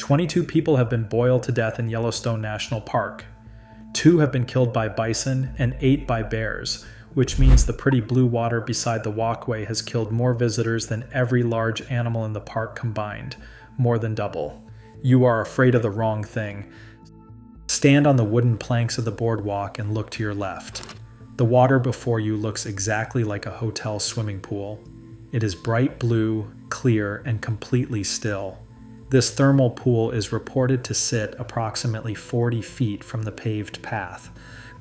22 people have been boiled to death in Yellowstone National Park. 2 have been killed by bison and 8 by bears, which means the pretty blue water beside the walkway has killed more visitors than every large animal in the park combined, more than double. You are afraid of the wrong thing. Stand on the wooden planks of the boardwalk and look to your left. The water before you looks exactly like a hotel swimming pool. It is bright blue, clear, and completely still. This thermal pool is reported to sit approximately 40 feet from the paved path,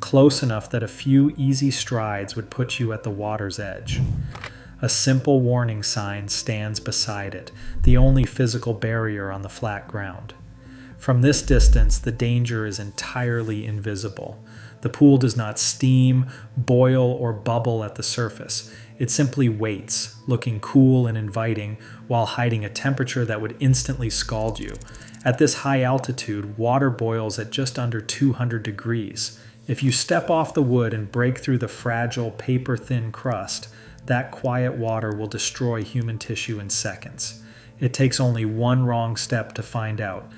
close enough that a few easy strides would put you at the water's edge. A simple warning sign stands beside it, the only physical barrier on the flat ground. From this distance, the danger is entirely invisible. The pool does not steam, boil, or bubble at the surface. It simply waits, looking cool and inviting, while hiding a temperature that would instantly scald you. At this high altitude, water boils at just under 200 degrees. If you step off the wood and break through the fragile, paper-thin crust, that quiet water will destroy human tissue in seconds. It takes only one wrong step to find out.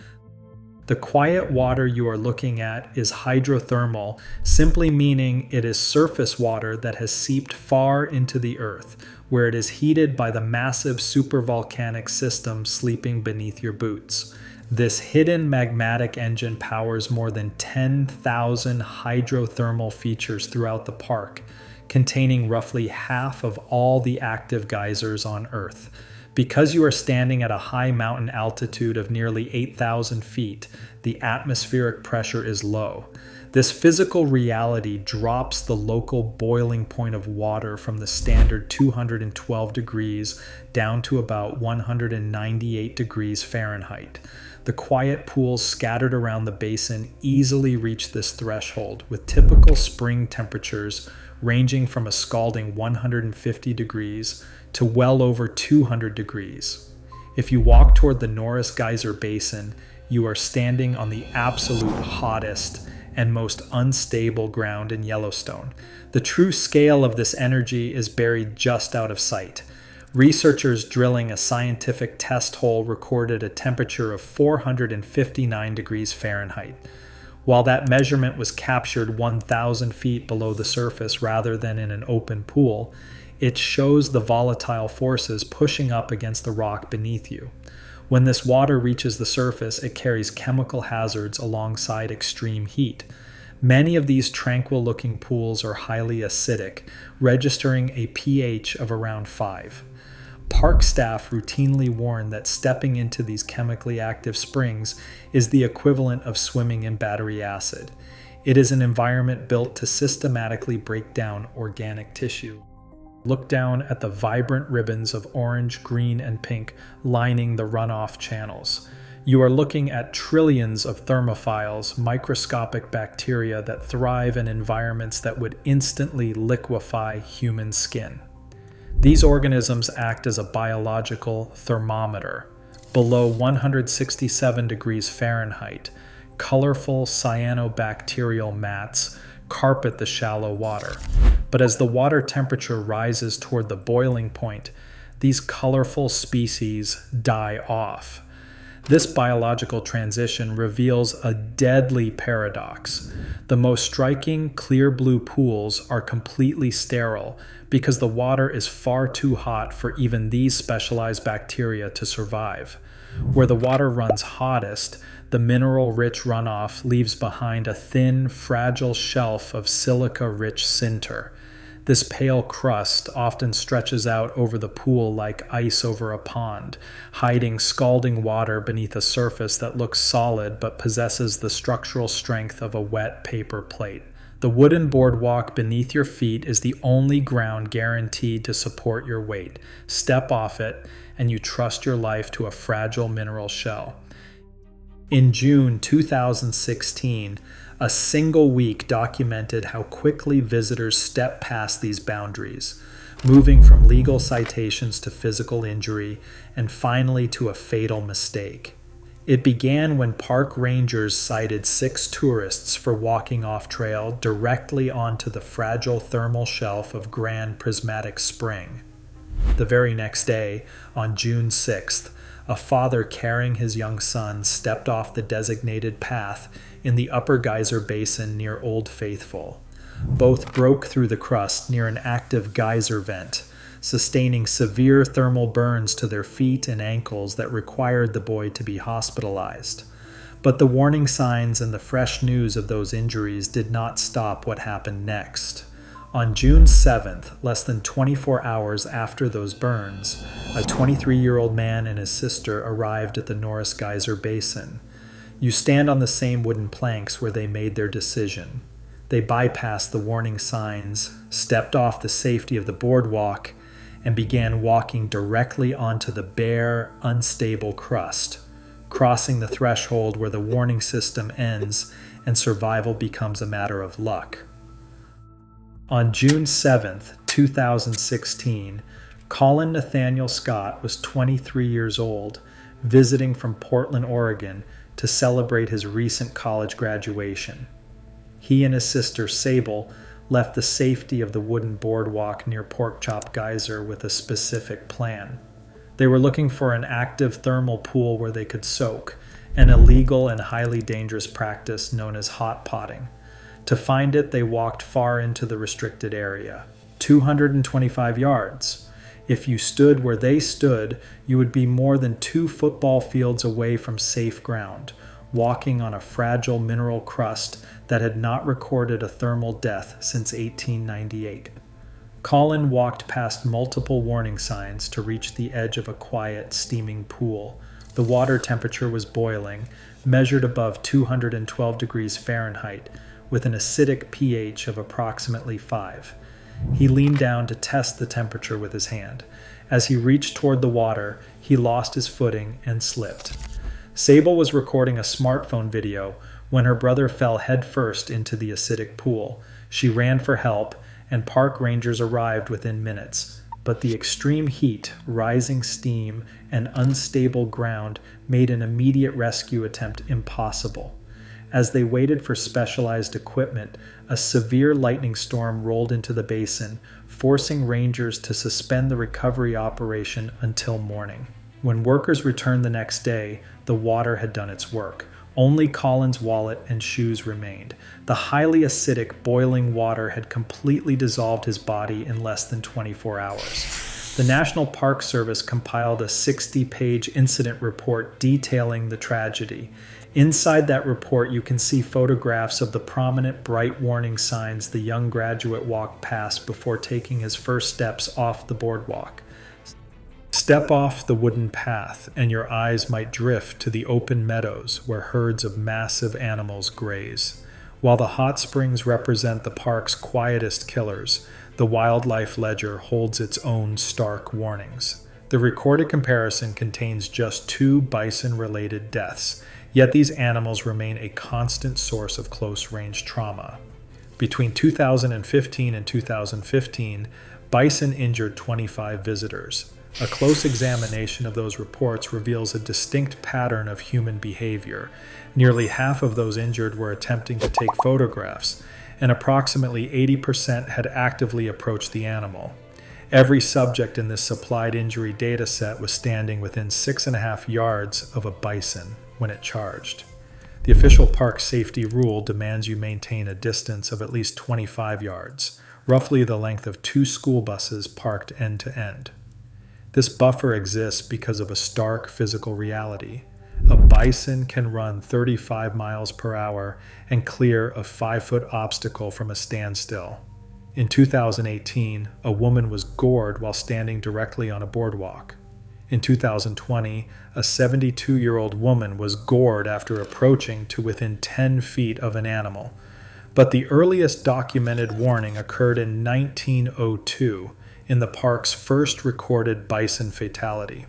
The quiet water you are looking at is hydrothermal, simply meaning it is surface water that has seeped far into the earth, where it is heated by the massive supervolcanic system sleeping beneath your boots. This hidden magmatic engine powers more than 10,000 hydrothermal features throughout the park, containing roughly half of all the active geysers on Earth. Because you are standing at a high mountain altitude of nearly 8,000 feet, the atmospheric pressure is low. This physical reality drops the local boiling point of water from the standard 212 degrees down to about 198 degrees Fahrenheit. The quiet pools scattered around the basin easily reach this threshold, with typical spring temperatures ranging from a scalding 150 degrees to well over 200 degrees. If you walk toward the Norris Geyser Basin, you are standing on the absolute hottest and most unstable ground in Yellowstone. The true scale of this energy is buried just out of sight. Researchers drilling a scientific test hole recorded a temperature of 459 degrees Fahrenheit. While that measurement was captured 1,000 feet below the surface rather than in an open pool, it shows the volatile forces pushing up against the rock beneath you. When this water reaches the surface, it carries chemical hazards alongside extreme heat. Many of these tranquil-looking pools are highly acidic, registering a pH of around 5. Park staff routinely warn that stepping into these chemically active springs is the equivalent of swimming in battery acid. It is an environment built to systematically break down organic tissue. Look down at the vibrant ribbons of orange, green, and pink lining the runoff channels. You are looking at trillions of thermophiles, microscopic bacteria that thrive in environments that would instantly liquefy human skin. These organisms act as a biological thermometer. Below 167 degrees Fahrenheit, colorful cyanobacterial mats carpet the shallow water. But as the water temperature rises toward the boiling point, these colorful species die off. This biological transition reveals a deadly paradox. The most striking clear blue pools are completely sterile because the water is far too hot for even these specialized bacteria to survive. Where the water runs hottest, the mineral-rich runoff leaves behind a thin, fragile shelf of silica-rich sinter. This pale crust often stretches out over the pool like ice over a pond, hiding scalding water beneath a surface that looks solid but possesses the structural strength of a wet paper plate. The wooden boardwalk beneath your feet is the only ground guaranteed to support your weight. Step off it, and you trust your life to a fragile mineral shell. In June 2016, a single week documented how quickly visitors step past these boundaries, moving from legal citations to physical injury, and finally to a fatal mistake. It began when park rangers cited 6 tourists for walking off trail directly onto the fragile thermal shelf of Grand Prismatic Spring. The very next day, on June 6th, a father carrying his young son stepped off the designated path in the Upper Geyser Basin near Old Faithful. Both broke through the crust near an active geyser vent, sustaining severe thermal burns to their feet and ankles that required the boy to be hospitalized. But the warning signs and the fresh news of those injuries did not stop what happened next. On June 7th, less than 24 hours after those burns, a 23-year-old man and his sister arrived at the Norris Geyser Basin. You stand on the same wooden planks where they made their decision. They bypassed the warning signs, stepped off the safety of the boardwalk, and began walking directly onto the bare, unstable crust, crossing the threshold where the warning system ends and survival becomes a matter of luck. On June 7, 2016, Colin Nathaniel Scott was 23 years old, visiting from Portland, Oregon, to celebrate his recent college graduation. He and his sister, Sable, left the safety of the wooden boardwalk near Porkchop Geyser with a specific plan. They were looking for an active thermal pool where they could soak, an illegal and highly dangerous practice known as hot potting. To find it, they walked far into the restricted area, 225 yards. If you stood where they stood, you would be more than 2 football fields away from safe ground, walking on a fragile mineral crust that had not recorded a thermal death since 1898. Colin walked past multiple warning signs to reach the edge of a quiet, steaming pool. The water temperature was boiling, measured above 212 degrees Fahrenheit, with an acidic pH of approximately 5. He leaned down to test the temperature with his hand. As he reached toward the water, he lost his footing and slipped. Sable was recording a smartphone video when her brother fell headfirst into the acidic pool. She ran for help, and park rangers arrived within minutes. But the extreme heat, rising steam, and unstable ground made an immediate rescue attempt impossible. As they waited for specialized equipment, a severe lightning storm rolled into the basin, forcing rangers to suspend the recovery operation until morning. When workers returned the next day, the water had done its work. Only Colin's wallet and shoes remained. The highly acidic, boiling water had completely dissolved his body in less than 24 hours. The National Park Service compiled a 60-page incident report detailing the tragedy. Inside that report, you can see photographs of the prominent bright warning signs the young graduate walked past before taking his first steps off the boardwalk. Step off the wooden path, and your eyes might drift to the open meadows where herds of massive animals graze. While the hot springs represent the park's quietest killers, the wildlife ledger holds its own stark warnings. The recorded comparison contains just 2 bison-related deaths, yet these animals remain a constant source of close-range trauma. Between 2015 and 2015, bison injured 25 visitors. A close examination of those reports reveals a distinct pattern of human behavior. Nearly half of those injured were attempting to take photographs, and approximately 80% had actively approached the animal. Every subject in this supplied injury data set was standing within 6.5 yards of a bison when it charged. The official park safety rule demands you maintain a distance of at least 25 yards, roughly the length of 2 school buses parked end to end. This buffer exists because of a stark physical reality. A bison can run 35 miles per hour and clear a 5-foot obstacle from a standstill. In 2018, a woman was gored while standing directly on a boardwalk. In 2020, a 72-year-old woman was gored after approaching to within 10 feet of an animal. But the earliest documented warning occurred in 1902, in the park's first recorded bison fatality.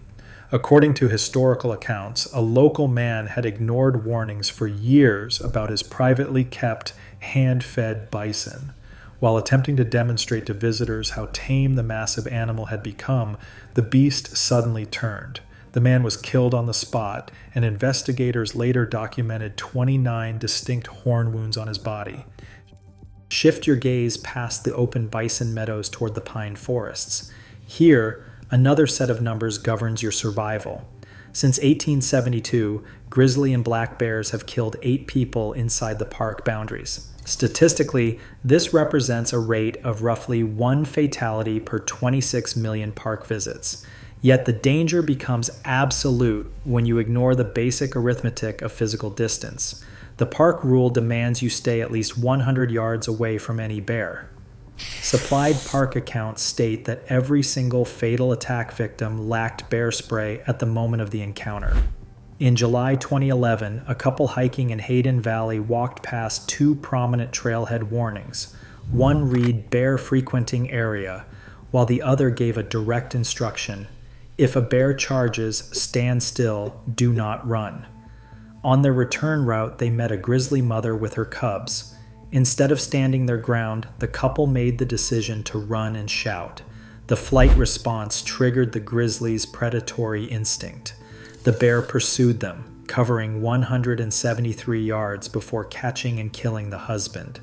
According to historical accounts, a local man had ignored warnings for years about his privately kept, hand-fed bison. While attempting to demonstrate to visitors how tame the massive animal had become, the beast suddenly turned. The man was killed on the spot, and investigators later documented 29 distinct horn wounds on his body. Shift your gaze past the open bison meadows toward the pine forests. Here, another set of numbers governs your survival. Since 1872, grizzly and black bears have killed 8 people inside the park boundaries. Statistically, this represents a rate of roughly 1 fatality per 26 million park visits. Yet the danger becomes absolute when you ignore the basic arithmetic of physical distance. The park rule demands you stay at least 100 yards away from any bear. Supplied park accounts state that every single fatal attack victim lacked bear spray at the moment of the encounter. In July 2011, a couple hiking in Hayden Valley walked past 2 prominent trailhead warnings. One read "bear frequenting area," while the other gave a direct instruction: if a bear charges, stand still, do not run. On their return route, they met a grizzly mother with her cubs. Instead of standing their ground, the couple made the decision to run and shout. The flight response triggered the grizzly's predatory instinct. The bear pursued them, covering 173 yards before catching and killing the husband.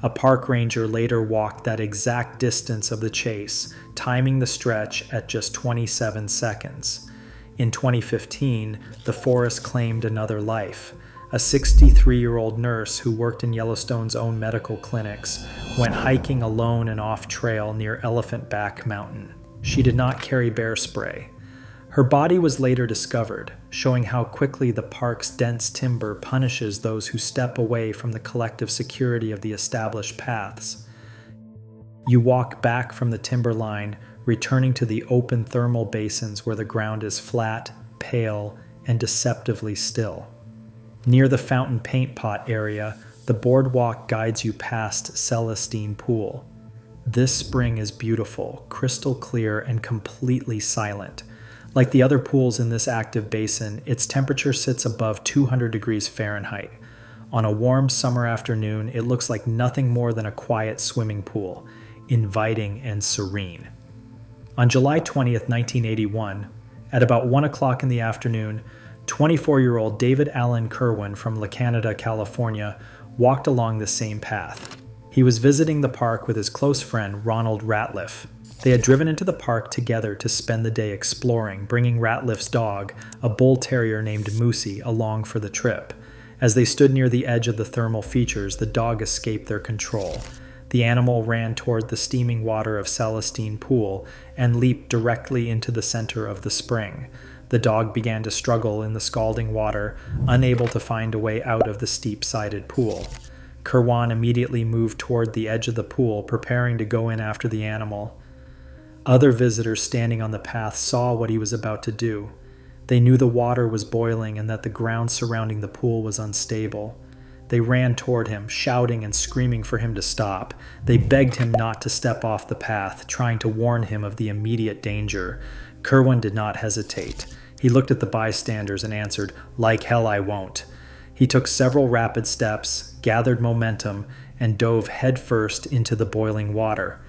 A park ranger later walked that exact distance of the chase, timing the stretch at just 27 seconds. In 2015, the forest claimed another life. A 63-year-old nurse who worked in Yellowstone's own medical clinics went hiking alone and off-trail near Elephant Back Mountain. She did not carry bear spray. Her body was later discovered, showing how quickly the park's dense timber punishes those who step away from the collective security of the established paths. You walk back from the timberline, returning to the open thermal basins where the ground is flat, pale, and deceptively still. Near the fountain paint pot area, the boardwalk guides you past Celestine Pool. This spring is beautiful, crystal clear, and completely silent. Like the other pools in this active basin, its temperature sits above 200 degrees Fahrenheit. On a warm summer afternoon, it looks like nothing more than a quiet swimming pool, inviting and serene. On July 20th, 1981, at about 1 o'clock in the afternoon, 24-year-old David Allen Kerwin from La Canada, California, walked along the same path. He was visiting the park with his close friend Ronald Ratliff. They had driven into the park together to spend the day exploring, bringing Ratliff's dog, a bull terrier named Moosey, along for the trip. As they stood near the edge of the thermal features, the dog escaped their control. The animal ran toward the steaming water of Celestine Pool and leaped directly into the center of the spring. The dog began to struggle in the scalding water, unable to find a way out of the steep-sided pool. Kerwin immediately moved toward the edge of the pool, preparing to go in after the animal. Other visitors standing on the path saw what he was about to do. They knew the water was boiling and that the ground surrounding the pool was unstable. They ran toward him, shouting and screaming for him to stop. They begged him not to step off the path, trying to warn him of the immediate danger. Kerwin did not hesitate. He looked at the bystanders and answered, "Like hell I won't." He took several rapid steps, gathered momentum, and dove headfirst into the boiling water.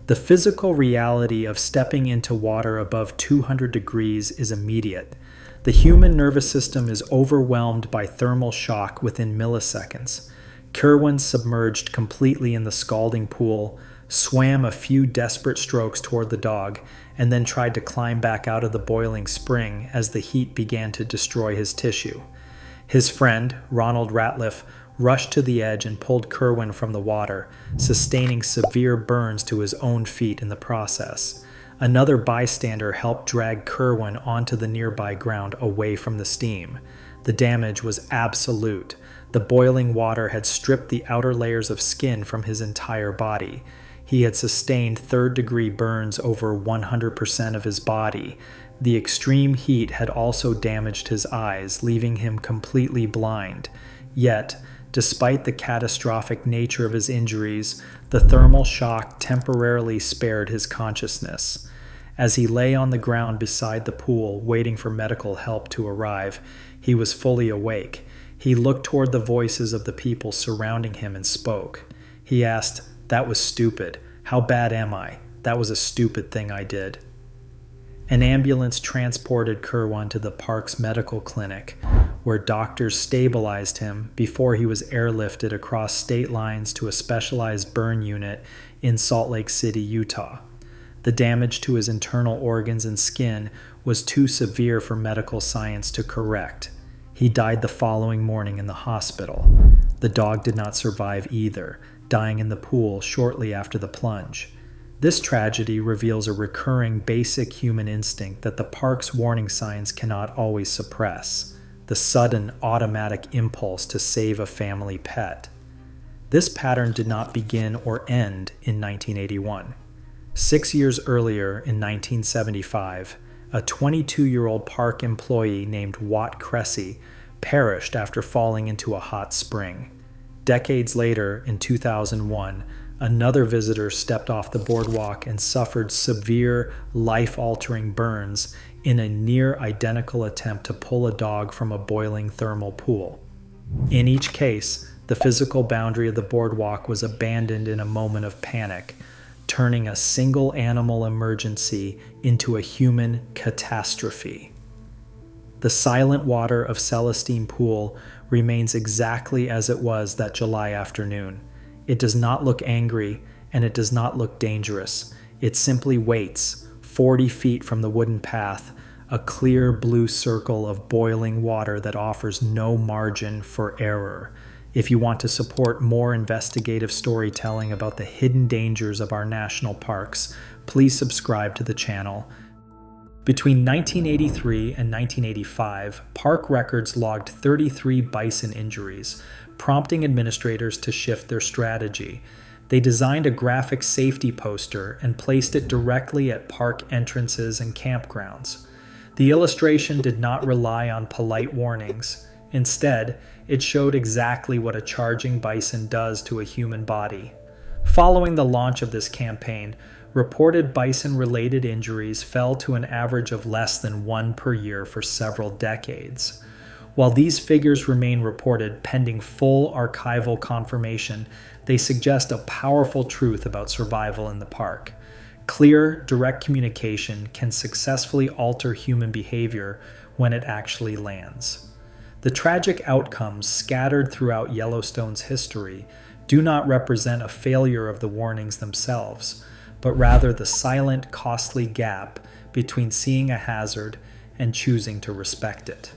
The physical reality of stepping into water above 200 degrees is immediate. The human nervous system is overwhelmed by thermal shock within milliseconds. Kerwin submerged completely in the scalding pool, swam a few desperate strokes toward the dog, and then tried to climb back out of the boiling spring as the heat began to destroy his tissue. His friend, Ronald Ratliff, rushed to the edge and pulled Kerwin from the water, sustaining severe burns to his own feet in the process. Another bystander helped drag Kerwin onto the nearby ground away from the steam. The damage was absolute. The boiling water had stripped the outer layers of skin from his entire body. He had sustained third-degree burns over 100% of his body. The extreme heat had also damaged his eyes, leaving him completely blind. Yet, despite the catastrophic nature of his injuries, the thermal shock temporarily spared his consciousness. As he lay on the ground beside the pool, waiting for medical help to arrive, he was fully awake. He looked toward the voices of the people surrounding him and spoke. He asked, "That was stupid. How bad am I? That was a stupid thing I did." An ambulance transported Kerwin to the park's medical clinic, where doctors stabilized him before he was airlifted across state lines to a specialized burn unit in Salt Lake City, Utah. The damage to his internal organs and skin was too severe for medical science to correct. He died the following morning in the hospital. The dog did not survive either, dying in the pool shortly after the plunge. This tragedy reveals a recurring basic human instinct that the park's warning signs cannot always suppress: the sudden automatic impulse to save a family pet. This pattern did not begin or end in 1981. 6 years earlier, in 1975, a 22-year-old park employee named Watt Cressy perished after falling into a hot spring. Decades later, in 2001, another visitor stepped off the boardwalk and suffered severe, life-altering burns in a near-identical attempt to pull a dog from a boiling thermal pool. In each case, the physical boundary of the boardwalk was abandoned in a moment of panic, turning a single animal emergency into a human catastrophe. The silent water of Celestine Pool remains exactly as it was that July afternoon. It does not look angry, and it does not look dangerous. It simply waits, 40 feet from the wooden path, a clear blue circle of boiling water that offers no margin for error. If you want to support more investigative storytelling about the hidden dangers of our national parks, please subscribe to the channel. Between 1983 and 1985, park records logged 33 bison injuries, prompting administrators to shift their strategy. They designed a graphic safety poster and placed it directly at park entrances and campgrounds. The illustration did not rely on polite warnings. Instead, it showed exactly what a charging bison does to a human body. Following the launch of this campaign, reported bison-related injuries fell to an average of less than 1 per year for several decades. While these figures remain reported pending full archival confirmation, they suggest a powerful truth about survival in the park. Clear, direct communication can successfully alter human behavior when it actually lands. The tragic outcomes scattered throughout Yellowstone's history do not represent a failure of the warnings themselves, but rather the silent, costly gap between seeing a hazard and choosing to respect it.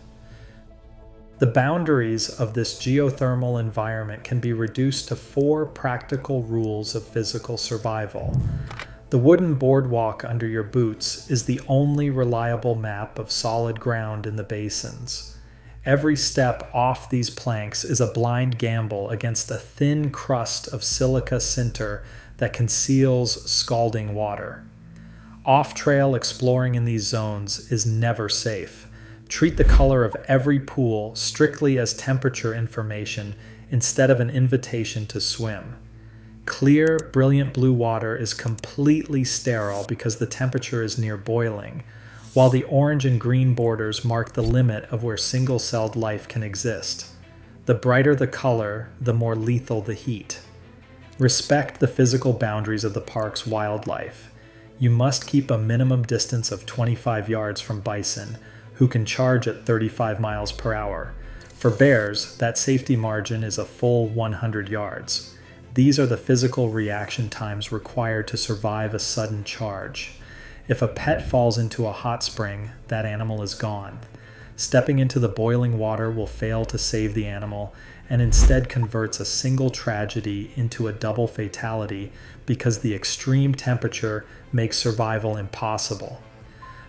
The boundaries of this geothermal environment can be reduced to 4 practical rules of physical survival. The wooden boardwalk under your boots is the only reliable map of solid ground in the basins. Every step off these planks is a blind gamble against a thin crust of silica sinter that conceals scalding water. Off-trail exploring in these zones is never safe. Treat the color of every pool strictly as temperature information instead of an invitation to swim. Clear, brilliant blue water is completely sterile because the temperature is near boiling, while the orange and green borders mark the limit of where single-celled life can exist. The brighter the color, the more lethal the heat. Respect the physical boundaries of the park's wildlife. You must keep a minimum distance of 25 yards from bison, who can charge at 35 miles per hour. For bears, that safety margin is a full 100 yards. These are the physical reaction times required to survive a sudden charge. If a pet falls into a hot spring, that animal is gone. Stepping into the boiling water will fail to save the animal and instead converts a single tragedy into a double fatality because the extreme temperature makes survival impossible.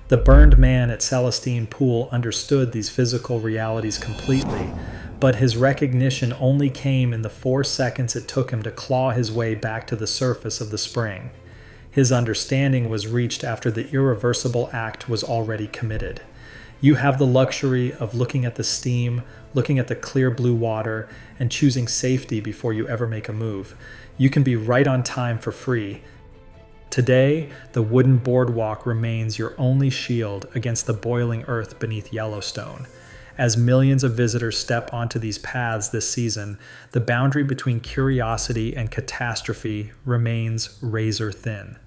The burned man at Celestine Pool understood these physical realities completely, but his recognition only came in the 4 seconds it took him to claw his way back to the surface of the spring. His understanding was reached after the irreversible act was already committed. You have the luxury of looking at the steam, looking at the clear blue water, and choosing safety before you ever make a move. You can be right on time for free. Today, the wooden boardwalk remains your only shield against the boiling earth beneath Yellowstone. As millions of visitors step onto these paths this season, the boundary between curiosity and catastrophe remains razor thin.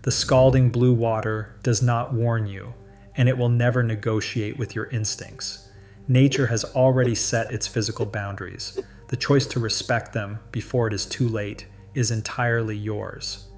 The scalding blue water does not warn you, and it will never negotiate with your instincts. Nature has already set its physical boundaries. The choice to respect them before it is too late is entirely yours.